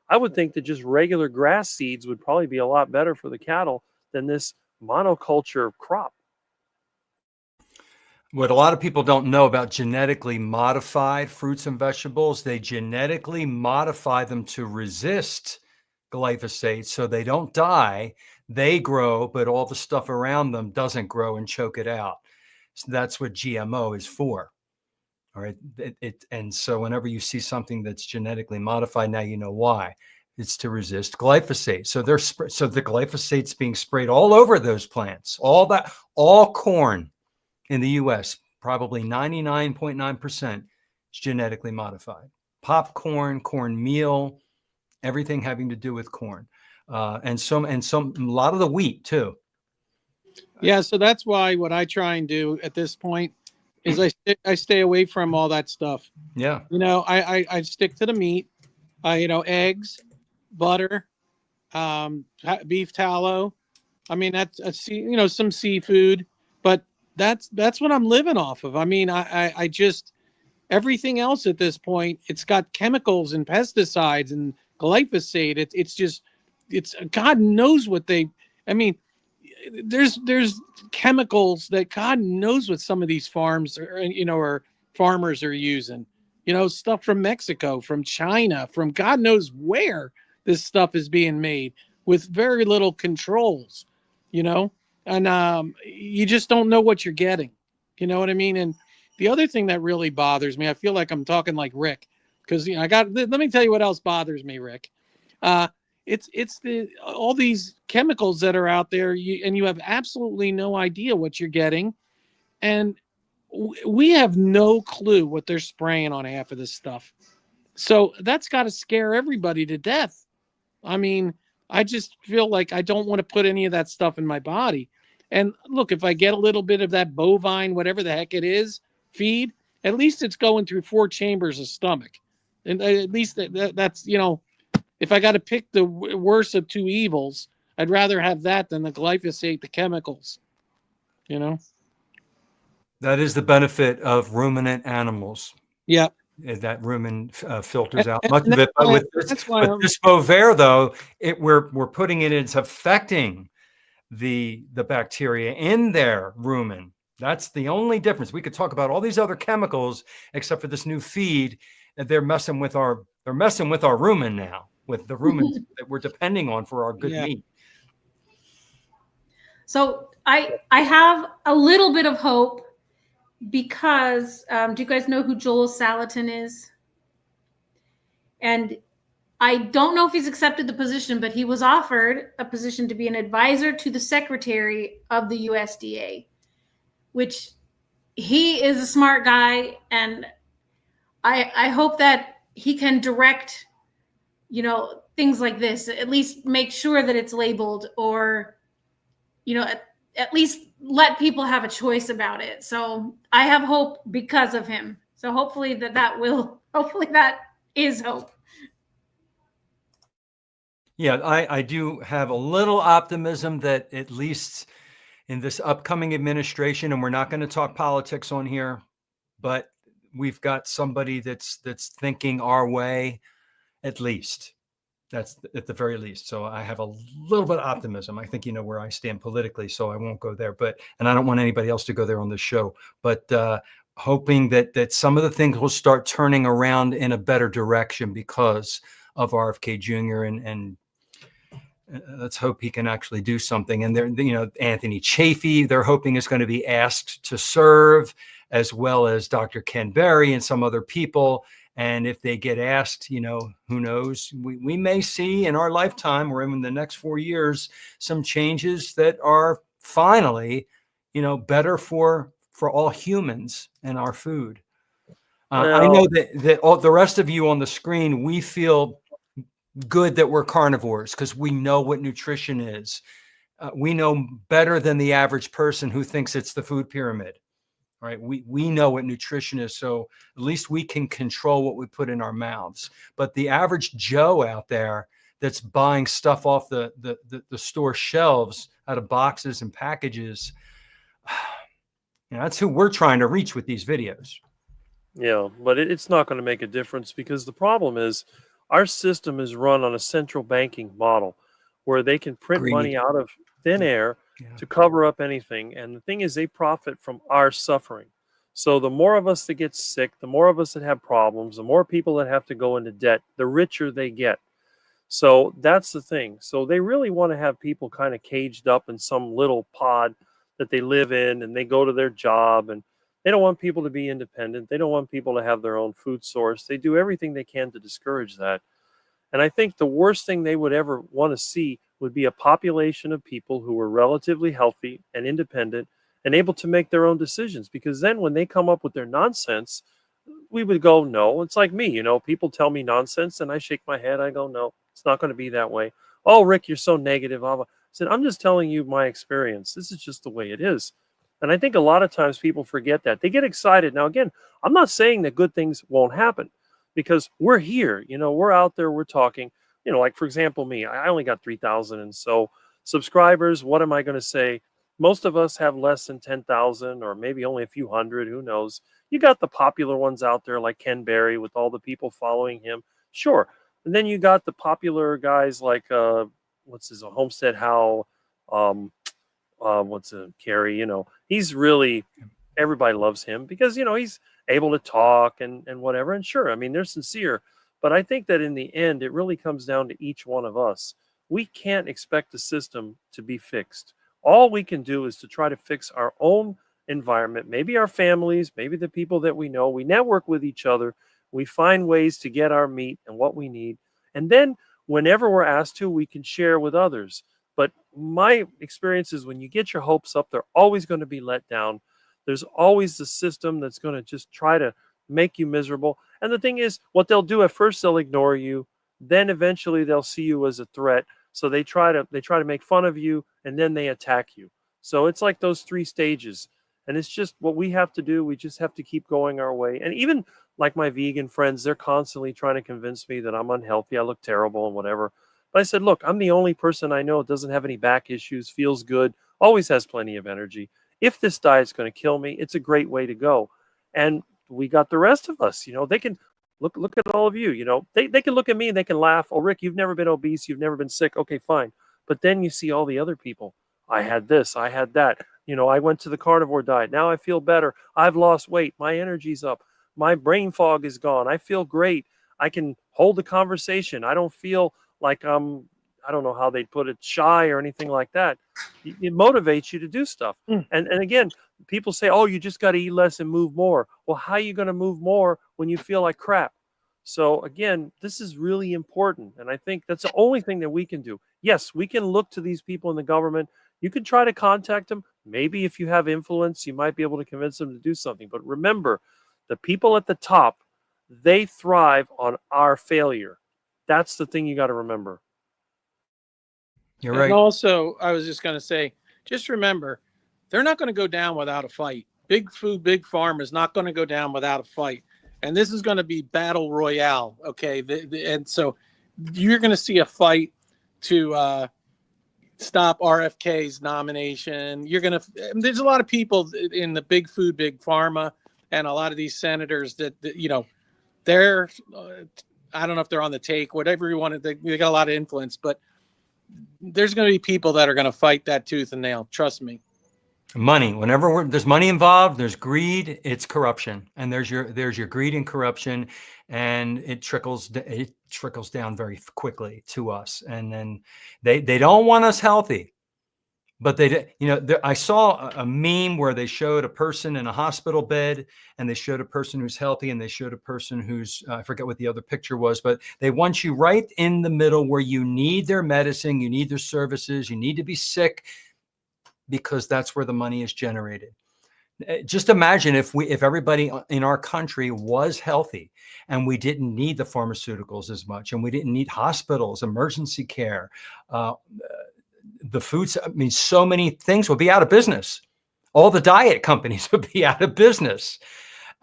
I would think that just regular grass seeds would probably be a lot better for the cattle than this monoculture crop. What a lot of people don't know about genetically modified fruits and vegetables, they genetically modify them to resist glyphosate so they don't die. They grow, but all the stuff around them doesn't grow and choke it out. So that's what GMO is for. All right. And so whenever you see something that's genetically modified, now you know why. It's to resist glyphosate. So the glyphosate's being sprayed all over those plants. All corn in the US, probably 99.9% is genetically modified. Popcorn, cornmeal, everything having to do with corn. and a lot of the wheat too. Yeah, so that's why what I try and do at this point is I stay away from all that stuff. Yeah. You know, I stick to the meat. You know, eggs, butter, beef tallow. I mean, you know, some seafood, but that's what I'm living off of. I mean, I just everything else at this point, it's got chemicals and pesticides and glyphosate. It's God knows what they. I mean, there's chemicals that God knows what some of these farms or farmers are using. You know, stuff from Mexico, from China, from God knows where this stuff is being made with very little controls. You know, and you just don't know what you're getting. You know what I mean? And the other thing that really bothers me, I feel like I'm talking like Rick, because you know let me tell you what else bothers me, Rick. It's all these chemicals that are out there, and you have absolutely no idea what you're getting, and we have no clue what they're spraying on half of this stuff. So that's got to scare everybody to death. I mean, I just feel like I don't want to put any of that stuff in my body. And look, if I get a little bit of that bovine, whatever the heck it is, feed, at least it's going through 4 chambers of stomach. And at least that's, you know, if I got to pick the worst of 2 evils, I'd rather have that than the glyphosate, the chemicals, you know? That is the benefit of ruminant animals. Yeah. That rumen filters out And much of it. But with this Bovaer, though, we're putting it, it's affecting the bacteria in their rumen. That's the only difference. We could talk about all these other chemicals, except for this new feed, that they're messing with our rumen now, with the rumen that we're depending on for our good meat. So I have a little bit of hope because do you guys know who Joel Salatin is? And I don't know if he's accepted the position, but he was offered a position to be an advisor to the secretary of the USDA, which he is a smart guy. And I hope that he can direct, you know, things like this, at least make sure that it's labeled, or, you know, at least let people have a choice about it. So I have hope because of him. So hopefully that is hope. Yeah, I do have a little optimism that at least in this upcoming administration, and we're not going to talk politics on here, but we've got somebody that's thinking our way, at least. That's at the very least. So I have a little bit of optimism. I think you know where I stand politically, so I won't go there. And I don't want anybody else to go there on this show. But hoping that some of the things will start turning around in a better direction because of RFK Jr. and let's hope he can actually do something. And they're, you know, Anthony Chafee, they're hoping is going to be asked to serve, as well as Dr. Ken Berry and some other people. And if they get asked, you know, who knows, we may see in our lifetime or in the next 4 years, some changes that are finally, you know, better for all humans and our food. I know that all the rest of you on the screen, we feel good that we're carnivores because we know what nutrition is. We know better than the average person who thinks it's the food pyramid. Right. We know what nutrition is. So at least we can control what we put in our mouths. But the average Joe out there that's buying stuff off the store shelves out of boxes and packages, you know, that's who we're trying to reach with these videos. Yeah, but it's not going to make a difference because the problem is our system is run on a central banking model where they can print money out of thin air to cover up anything. And the thing is, they profit from our suffering. So the more of us that get sick, the more of us that have problems, the more people that have to go into debt, the richer they get. So that's the thing. So they really want to have people kind of caged up in some little pod that they live in, and they go to their job, and they don't want people to be independent. They don't want people to have their own food source. They do everything they can to discourage that. And I think the worst thing they would ever want to see would be a population of people who were relatively healthy and independent and able to make their own decisions. Because then when they come up with their nonsense, we would go, no. It's like me, you know, people tell me nonsense and I shake my head. I go, no, it's not going to be that way. "Oh, Rick, you're so negative." I said, "I'm just telling you my experience. This is just the way it is." And I think a lot of times people forget that. They get excited. Now, again, I'm not saying that good things won't happen, because we're here, we're out there, we're talking, like, for example, me, I only got 3,000 and so subscribers. What am I going to say? Most of us have less than 10,000, or maybe only a few hundred, who knows. You got the popular ones out there like Ken Berry with all the people following him. Sure. And then you got the popular guys like, what's his, Homestead Howell, what's a Carey, he's really, everybody loves him because, he's able to talk and whatever. And sure, I mean, they're sincere, but I think that in the end, it really comes down to each one of us. We can't expect the system to be fixed. All we can do is to try to fix our own environment, maybe our families, maybe the people that we know. We network with each other. We find ways to get our meat and what we need. And then whenever we're asked to, we can share with others. But my experience is when you get your hopes up, they're always going to be let down. There's always the system that's going to just try to make you miserable. And the thing is, what they'll do at first, they'll ignore you. Then eventually they'll see you as a threat. So they try to make fun of you, and then they attack you. So it's like those 3 stages. And it's just what we have to do. We just have to keep going our way. And even like my vegan friends, they're constantly trying to convince me that I'm unhealthy, I look terrible and whatever. But I said, look, I'm the only person I know that doesn't have any back issues, feels good, always has plenty of energy. If this diet's going to kill me, it's a great way to go. And we got the rest of us, they can look at all of you, they can look at me and they can laugh. Oh, Rick, you've never been obese. You've never been sick. Okay, fine. But then you see all the other people. I had this, I had that. I went to the carnivore diet. Now I feel better. I've lost weight. My energy's up. My brain fog is gone. I feel great. I can hold a conversation. I don't feel like I don't know how they'd put it, shy or anything like that. It motivates you to do stuff. And again, people say, oh, you just got to eat less and move more. Well, how are you going to move more when you feel like crap? So again, this is really important. And I think that's the only thing that we can do. Yes, we can look to these people in the government. You can try to contact them. Maybe if you have influence, you might be able to convince them to do something. But remember, the people at the top, they thrive on our failure. That's the thing you got to remember. You're right. And also, I was just going to say, just remember, they're not going to go down without a fight. Big food, big pharma is not going to go down without a fight. And this is going to be battle royale. Okay. And so you're going to see a fight to stop RFK's nomination. There's a lot of people in the big food, big pharma, and a lot of these senators that they're, I don't know if they're on the take, whatever you want to, they got a lot of influence, but there's going to be people that are going to fight that tooth and nail. Trust me. Money. Whenever there's money involved, there's greed. It's corruption, and there's your greed and corruption, and it trickles down very quickly to us. And then they don't want us healthy, but I saw a meme where they showed a person in a hospital bed, and they showed a person who's healthy, and they showed a person who's I forget what the other picture was, but they want you right in the middle where you need their medicine, you need their services, you need to be sick, because that's where the money is generated. Just imagine if everybody in our country was healthy and we didn't need the pharmaceuticals as much, and we didn't need hospitals, emergency care, the foods. I mean, so many things would be out of business. All the diet companies would be out of business.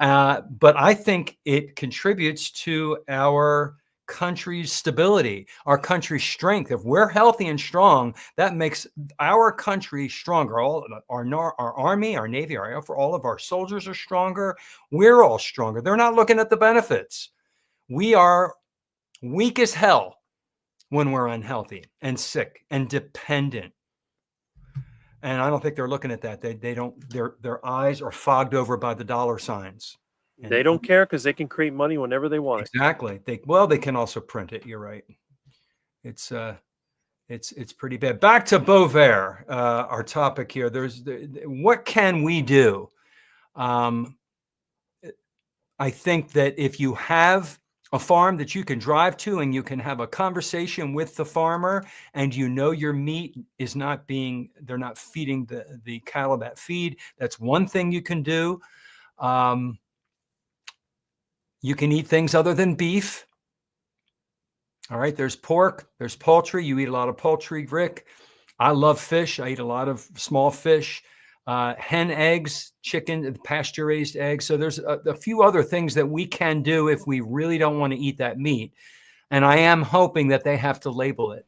But I think it contributes to our country's stability, our country's strength. If we're healthy and strong, that makes our country stronger. All our army, our navy, for all of our soldiers are stronger. We're all stronger. They're not looking at the benefits. We are weak as hell when we're unhealthy and sick and dependent. And I don't think they're looking at that. They don't. Their eyes are fogged over by the dollar signs. They don't care because they can create money whenever they want. Exactly. They can also print it. You're right. It's pretty bad. Back to Bovaer, our topic here. What can we do? I think that if you have a farm that you can drive to and you can have a conversation with the farmer, and your meat is they're not feeding the cattle that feed, that's one thing you can do. You can eat things other than beef. All right. There's pork. There's poultry. You eat a lot of poultry, Rick. I love fish. I eat a lot of small fish, hen eggs, chicken, pasture raised eggs. So there's a few other things that we can do if we really don't want to eat that meat. And I am hoping that they have to label it.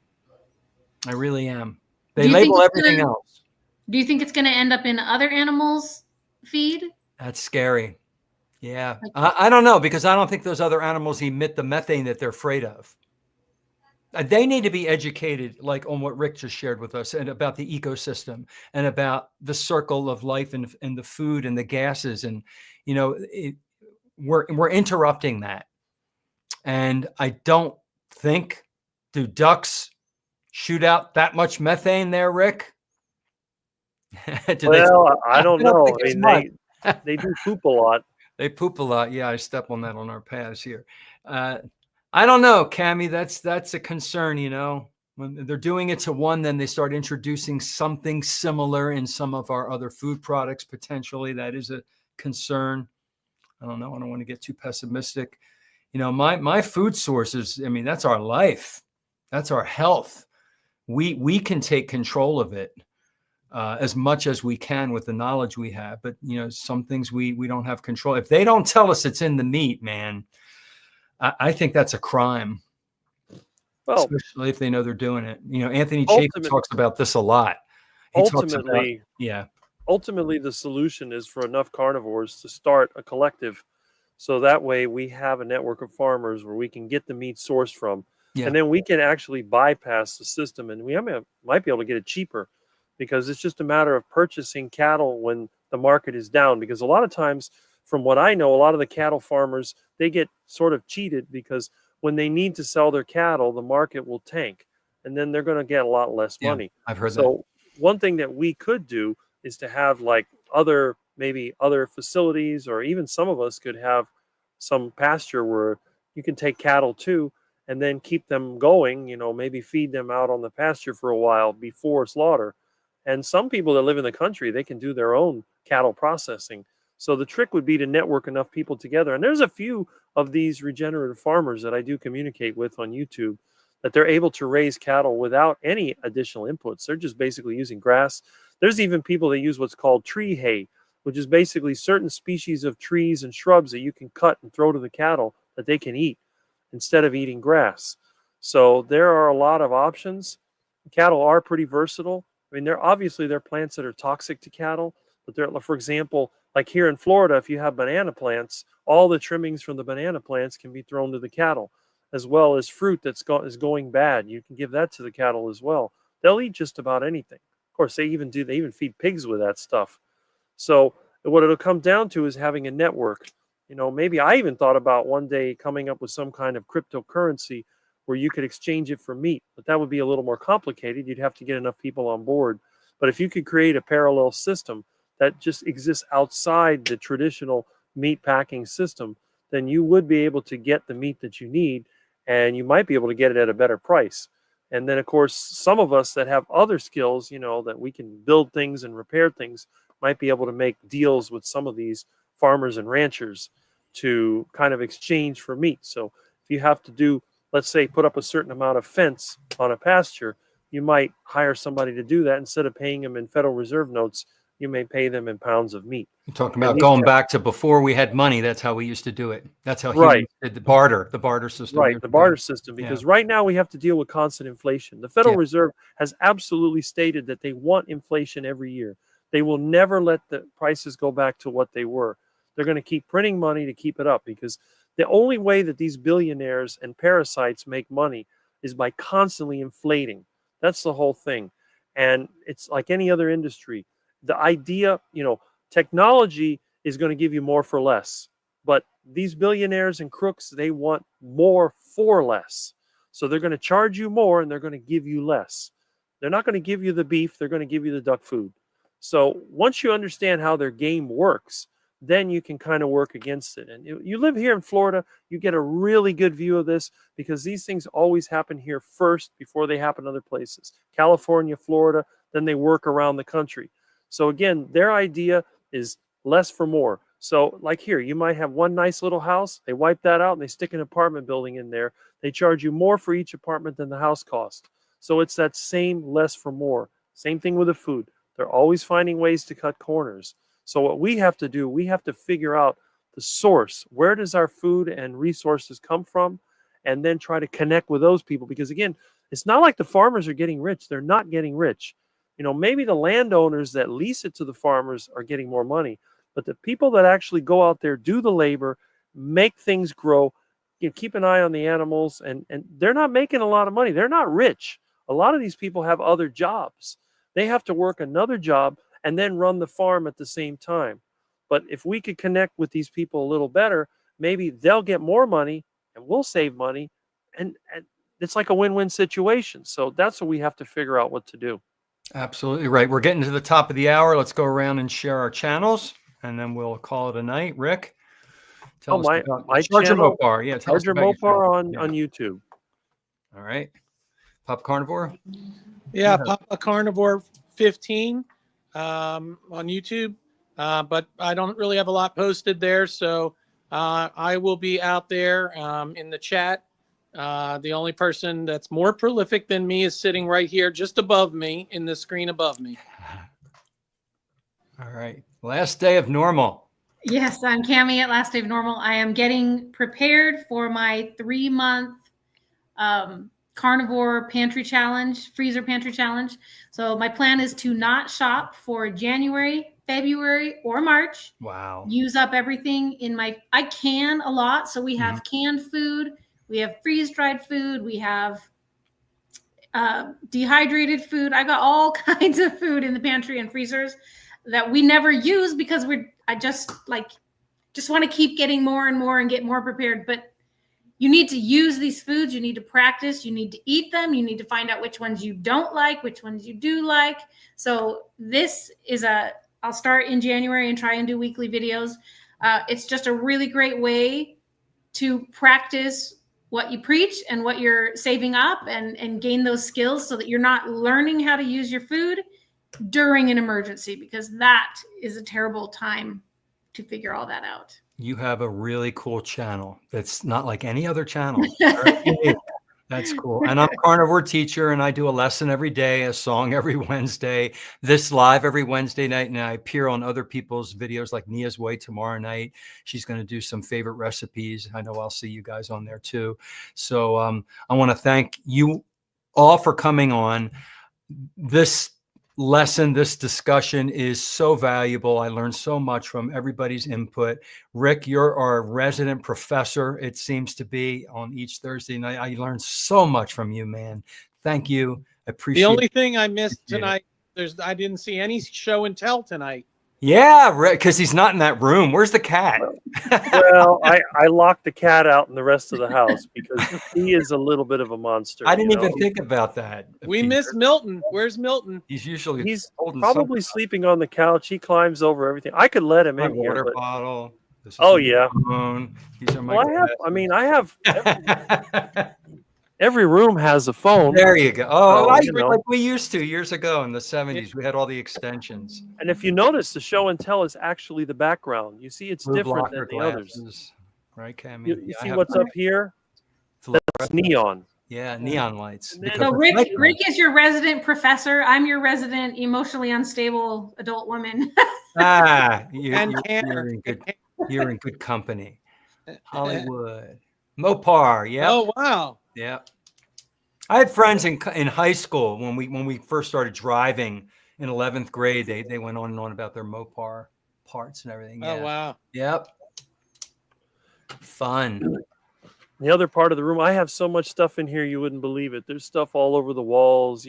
I really am. They label everything else. Do you think it's going to end up in other animals' feed? That's scary. Yeah. I don't know, because I don't think those other animals emit the methane that they're afraid of. They need to be educated, like on what Rick just shared with us, and about the ecosystem and about the circle of life and the food and the gases. And, you know, we're interrupting that. And I don't think, do ducks shoot out that much methane there, Rick? Well, I don't know. I mean, they do poop a lot. They poop a lot. Yeah, I step on that on our paths here. I don't know, Cammie. That's a concern, you know. When they're doing it to one, then they start introducing something similar in some of our other food products, potentially. That is a concern. I don't know. I don't want to get too pessimistic. You know, my food sources, I mean, that's our life. That's our health. We can take control of it as much as we can with the knowledge we have. But, you know, some things we don't have control. If they don't tell us it's in the meat, man, I think that's a crime. Well, especially if they know they're doing it. You know, Anthony Chapin talks about this a lot. Ultimately, the solution is for enough carnivores to start a collective. So that way we have a network of farmers where we can get the meat sourced from. Yeah. And then we can actually bypass the system, and we might be able to get it cheaper, because it's just a matter of purchasing cattle when the market is down. Because a lot of times, from what I know, a lot of the cattle farmers, they get sort of cheated, because when they need to sell their cattle, the market will tank, and then they're going to get a lot less money. I've heard that. So one thing that we could do is to have like maybe other facilities, or even some of us could have some pasture where you can take cattle to and then keep them going, you know, maybe feed them out on the pasture for a while before slaughter. And some people that live in the country, they can do their own cattle processing. So the trick would be to network enough people together. And there's a few of these regenerative farmers that I do communicate with on YouTube, that they're able to raise cattle without any additional inputs. They're just basically using grass. There's even people that use what's called tree hay, which is basically certain species of trees and shrubs that you can cut and throw to the cattle that they can eat instead of eating grass. So there are a lot of options. Cattle are pretty versatile. I mean, they're plants that are toxic to cattle, but they're, for example, like here in Florida, if you have banana plants, all the trimmings from the banana plants can be thrown to the cattle, as well as fruit is going bad. You can give that to the cattle as well. They'll eat just about anything. Of course, they even feed pigs with that stuff. So what it'll come down to is having a network. You know, maybe I even thought about one day coming up with some kind of cryptocurrency where you could exchange it for meat, but that would be a little more complicated. You'd have to get enough people on board. But if you could create a parallel system that just exists outside the traditional meat packing system, then you would be able to get the meat that you need, and you might be able to get it at a better price. And then, of course, some of us that have other skills, you know, that we can build things and repair things, might be able to make deals with some of these farmers and ranchers to kind of exchange for meat. So if you have to do, let's say, put up a certain amount of fence on a pasture, you might hire somebody to do that. Instead of paying them in Federal Reserve notes, you may pay them in pounds of meat. You're talking about going back to before we had money. That's how we used to do it. That's how right. Did the barter system. Right, the barter system, because right now we have to deal with constant inflation. The Federal Reserve has absolutely stated that they want inflation every year. They will never let the prices go back to what they were. They're going to keep printing money to keep it up, because the only way that these billionaires and parasites make money is by constantly inflating. That's the whole thing. And it's like any other industry. The idea, you know, technology is going to give you more for less. But these billionaires and crooks, they want more for less. So they're going to charge you more and they're going to give you less. They're not going to give you the beef. They're going to give you the duck food. So once you understand how their game works, then you can kind of work against it. And you live here in Florida, you get a really good view of this, because these things always happen here first before they happen other places. California, Florida, then they work around the country. So again, their idea is less for more. So like here, you might have one nice little house. They wipe that out and they stick an apartment building in there. They charge you more for each apartment than the house cost. So it's that same less for more. Same thing with the food. They're always finding ways to cut corners. So what we have to do, we have to figure out the source. Where does our food and resources come from? And then try to connect with those people. Because again, it's not like the farmers are getting rich. They're not getting rich. Maybe the landowners that lease it to the farmers are getting more money. But the people that actually go out there, do the labor, make things grow, keep an eye on the animals, and they're not making a lot of money. They're not rich. A lot of these people have other jobs. They have to work another job and then run the farm at the same time. But if we could connect with these people a little better, maybe they'll get more money and we'll save money. And it's like a win-win situation. So that's what we have to figure out what to do. Absolutely right. We're getting to the top of the hour. Let's go around and share our channels, and then we'll call it a night. Rick, tell us about my Charger channel, Mopar. Yeah, tell us Charger about your Mopar channel. on YouTube. All right. Pop Carnivore? Yeah, Papa Carnivore 15 on YouTube. But I don't really have a lot posted there. So I will be out there in the chat. The only person that's more prolific than me is sitting right here just above me in the screen above me. All right. Last day of normal. Yes, I'm Cami at Last Day of Normal. I am getting prepared for my 3-month carnivore pantry challenge, freezer pantry challenge. So my plan is to not shop for January, February, or March. Wow. Use up everything I can a lot. So we have canned food, we have freeze-dried food, we have dehydrated food. I got all kinds of food in the pantry and freezers that we never use because I just want to keep getting more and more and get more prepared. But you need to use these foods. You need to practice. You need to eat them. You need to find out which ones you don't like, which ones you do like. So this is I'll start in January and try and do weekly videos. It's just a really great way to practice what you preach and what you're saving up and gain those skills so that you're not learning how to use your food during an emergency, because that is a terrible time to figure all that out. You have a really cool channel that's not like any other channel. That's cool. And I'm Carnivore Teacher, and I do a lesson every day, a song every Wednesday, this live every Wednesday night. And I appear on other people's videos like Nia's Way tomorrow night. She's going to do some favorite recipes. I know I'll see you guys on there too. So I want to thank you all for coming on. This lesson, this discussion is so valuable. I learned so much from everybody's input. Rick, you're our resident professor, it seems to be, on each Thursday night. I learned so much from you, man. Thank you. I appreciate it. The only thing I missed tonight, I didn't see any show and tell tonight. Yeah, Rick, because he's not in that room. Where's the cat? Well, I locked the cat out in the rest of the house because he is a little bit of a monster. I didn't even think about that. We miss Milton. Where's Milton? He's probably sleeping on the couch. He climbs over everything. I could let him in water here. But... bottle. Oh yeah. These are my every room has a phone. There you go. Oh, like we used to years ago in the 70s. We had all the extensions. And if you notice, the show and tell is actually the background. You see, it's different than the others. Right, Cammy? You see what's up here? That's neon. Yeah, neon lights. So Rick is your resident professor. I'm your resident emotionally unstable adult woman. You're in good company. Hollywood. Mopar, yeah. Oh wow. Yeah. I had friends in high school when we first started driving in 11th grade. They went on and on about their Mopar parts and everything. Yeah. Oh wow. Yep. Fun. The other part of the room, I have so much stuff in here you wouldn't believe it. There's stuff all over the walls,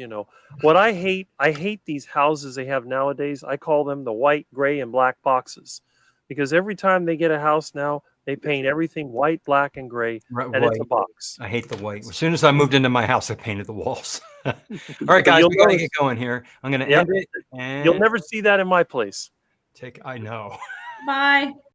What I hate these houses they have nowadays. I call them the white, gray, and black boxes. Because every time they get a house now, they paint everything white, black, and gray, and it's a box. I hate the white. As soon as I moved into my house, I painted the walls. All right, guys, we got to get going here. I'm going to end it. And you'll never see that in my place. I know. Bye.